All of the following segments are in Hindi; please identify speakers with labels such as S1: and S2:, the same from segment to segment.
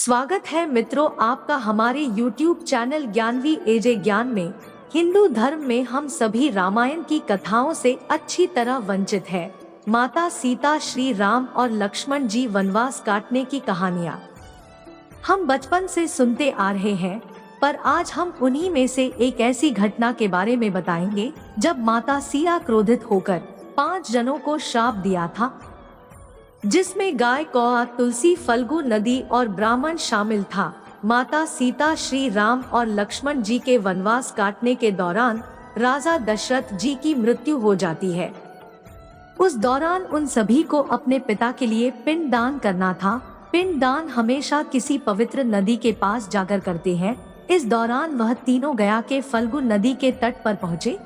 S1: स्वागत है मित्रों आपका हमारे YouTube चैनल ज्ञानवी एजे ज्ञान में। हिंदू धर्म में हम सभी रामायण की कथाओं से अच्छी तरह वंचित है। माता सीता, श्री राम और लक्ष्मण जी वनवास काटने की कहानियाँ हम बचपन से सुनते आ रहे हैं, पर आज हम उन्हीं में से एक ऐसी घटना के बारे में बताएंगे जब माता सीता क्रोधित होकर 5 जनों को श्राप दिया था, जिसमें गाय, कौआ, तुलसी, फल्गु नदी और ब्राह्मण शामिल था। माता सीता, श्री राम और लक्ष्मण जी के वनवास काटने के दौरान राजा दशरथ जी की मृत्यु हो जाती है। उस दौरान उन सभी को अपने पिता के लिए पिंड दान करना था। पिंड दान हमेशा किसी पवित्र नदी के पास जाकर करते हैं। इस दौरान वह तीनों गया के फल्गु नदी के तट पर पहुँचे।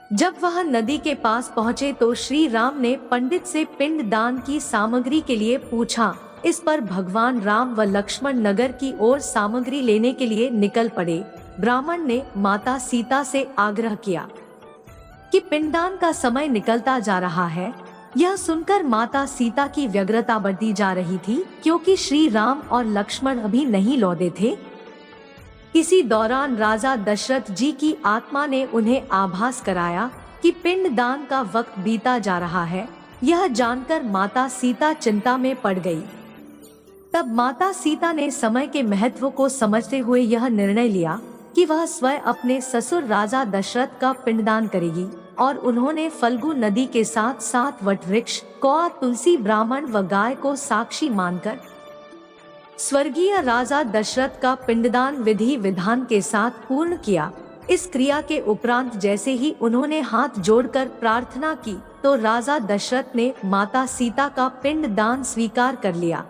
S1: जब वह नदी के पास पहुँचे तो श्री राम ने पंडित से पिंड दान की सामग्री के लिए पूछा। इस पर भगवान राम व लक्ष्मण नगर की ओर सामग्री लेने के लिए निकल पड़े। ब्राह्मण ने माता सीता से आग्रह किया कि पिंडदान का समय निकलता जा रहा है। यह सुनकर माता सीता की व्यग्रता बढ़ती जा रही थी, क्योंकि श्री राम और लक्ष्मण अभी नहीं लौटे थे। इसी दौरान राजा दशरथ जी की आत्मा ने उन्हें आभास कराया कि पिंडदान का वक्त बीता जा रहा है। यह जानकर माता सीता चिंता में पड़ गई। तब माता सीता ने समय के महत्व को समझते हुए यह निर्णय लिया कि वह स्वयं अपने ससुर राजा दशरथ का पिंडदान करेगी, और उन्होंने फल्गु नदी के साथ 7 वटवृक्ष, कौआ, तुलसी, ब्राह्मण व गाय को साक्षी मानकर स्वर्गीय राजा दशरथ का पिंडदान विधि विधान के साथ पूर्ण किया। इस क्रिया के उपरांत जैसे ही उन्होंने हाथ जोड़कर प्रार्थना की तो राजा दशरथ ने माता सीता का पिंडदान स्वीकार कर लिया।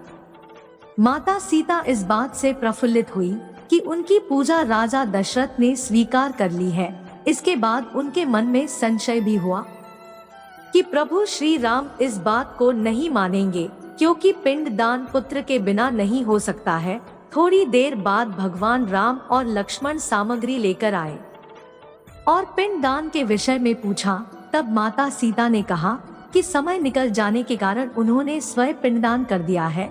S1: माता सीता इस बात से प्रफुल्लित हुई कि उनकी पूजा राजा दशरथ ने स्वीकार कर ली है। इसके बाद उनके मन में संशय भी हुआ कि प्रभु श्री राम इस बात को नहीं मानेंगे, क्योंकि पिंडदान पुत्र के बिना नहीं हो सकता है। थोड़ी देर बाद भगवान राम और लक्ष्मण सामग्री लेकर आए और पिंडदान के विषय में पूछा। तब माता सीता ने कहा कि समय निकल जाने के कारण उन्होंने स्वयं पिंडदान कर दिया है।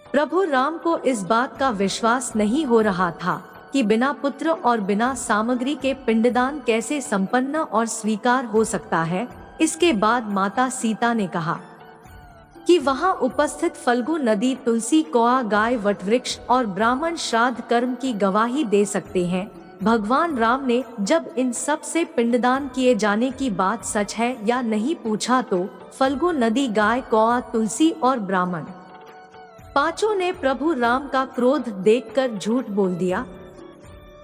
S1: प्रभु राम को इस बात का विश्वास नहीं हो रहा था कि बिना पुत्र और बिना सामग्री के पिंडदान कैसे संपन्न और स्वीकार हो सकता है। इसके बाद माता सीता ने कहा कि वहां उपस्थित फल्गु नदी, तुलसी, कौआ, गाय, वटवृक्ष और ब्राह्मण श्राद्ध कर्म की गवाही दे सकते हैं। भगवान राम ने जब इन सब से पिंडदान किए जाने की बात सच है या नहीं पूछा तो फल्गु नदी, गाय, कौआ, तुलसी और ब्राह्मण पांचों ने प्रभु राम का क्रोध देखकर झूठ बोल दिया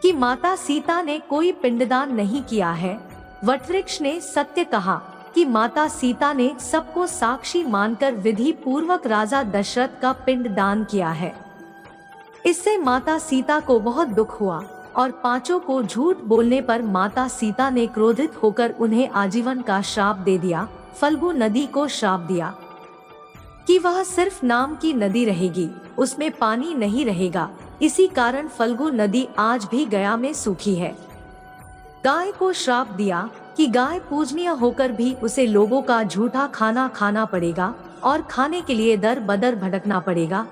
S1: कि माता सीता ने कोई पिंडदान नहीं किया है। वटवृक्ष ने सत्य कहा कि माता सीता ने सबको साक्षी मानकर विधि पूर्वक राजा दशरथ का पिंड दान किया है। इससे माता सीता को बहुत दुख हुआ और पांचों को झूठ बोलने पर माता सीता ने क्रोधित होकर उन्हें आजीवन का श्राप दे दिया। फल्गु नदी को श्राप दिया कि वह सिर्फ नाम की नदी रहेगी, उसमें पानी नहीं रहेगा। इसी कारण फल्गु नदी आज भी गया में सूखी है। गाय को श्राप दिया कि गाय पूजनीय होकर भी उसे लोगों का झूठा खाना खाना पड़ेगा और खाने के लिए दर बदर भटकना पड़ेगा।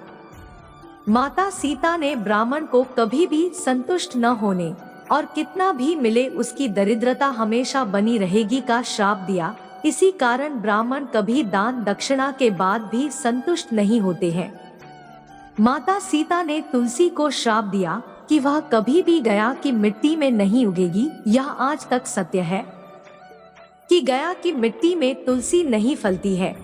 S1: माता सीता ने ब्राह्मण को कभी भी संतुष्ट न होने और कितना भी मिले उसकी दरिद्रता हमेशा बनी रहेगी का श्राप दिया। इसी कारण ब्राह्मण कभी दान दक्षिणा के बाद भी संतुष्ट नहीं होते हैं। माता सीता ने तुलसी को श्राप दिया कि वह कभी भी गया की मिट्टी में नहीं उगेगी। यह आज तक सत्य है कि गया की मिट्टी में तुलसी नहीं फलती है।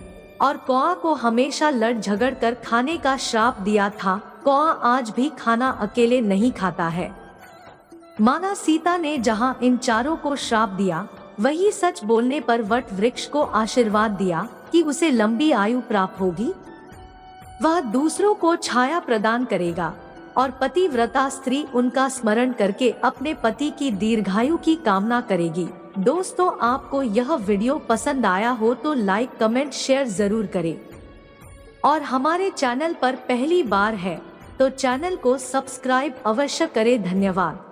S1: और कौआ को हमेशा लड़ झगड़ कर खाने का श्राप दिया था। कौआ आज भी खाना अकेले नहीं खाता है। माता सीता ने जहां इन चारों को श्राप दिया, वही सच बोलने पर वट वृक्ष को आशीर्वाद दिया कि उसे लंबी आयु प्राप्त होगी, वह दूसरों को छाया प्रदान करेगा और पतिव्रता स्त्री उनका स्मरण करके अपने पति की दीर्घायु की कामना करेगी। दोस्तों, आपको यह वीडियो पसंद आया हो तो लाइक, कमेंट, शेयर जरूर करें और हमारे चैनल पर पहली बार है तो चैनल को सब्सक्राइब अवश्य करें। धन्यवाद।